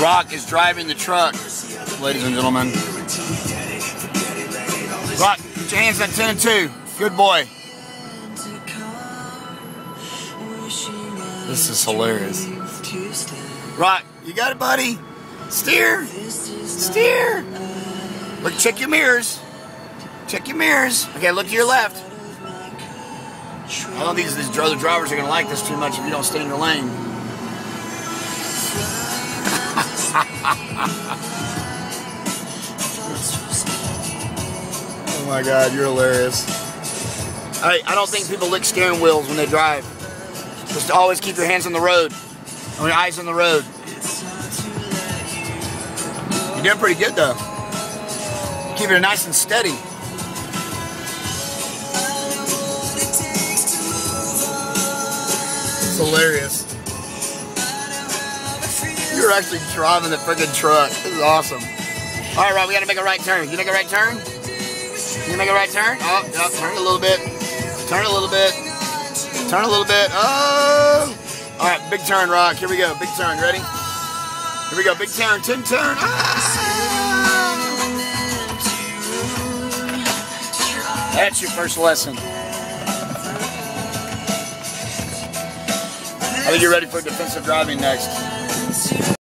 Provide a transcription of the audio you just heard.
Rock is driving the truck, ladies and gentlemen. Rock, put your hands at 10 and 2. Good boy. This is hilarious. Rock, you got it, buddy. Steer. Steer. Look, check your mirrors. Check your mirrors. Okay, look to your left. I don't think these other drivers are going to like this too much if you don't stay in your lane. Oh my God, you're hilarious. I don't think people lick steering wheels when they drive. Just always keep your hands on the road. And your eyes on the road. You're doing pretty good though. Keep it nice and steady. It's hilarious. You're actually driving the friggin' truck. This is awesome. All right, Rob, we got to make a right turn. You make a right turn? You make a right turn? Oh, yep, turn it a little bit. Turn it a little bit. Turn a little bit. Oh! All right, big turn, Rock. Here we go. Big turn. Ready? Here we go. Big turn. 10 turn. Ah! That's your first lesson. I think you're ready for defensive driving next.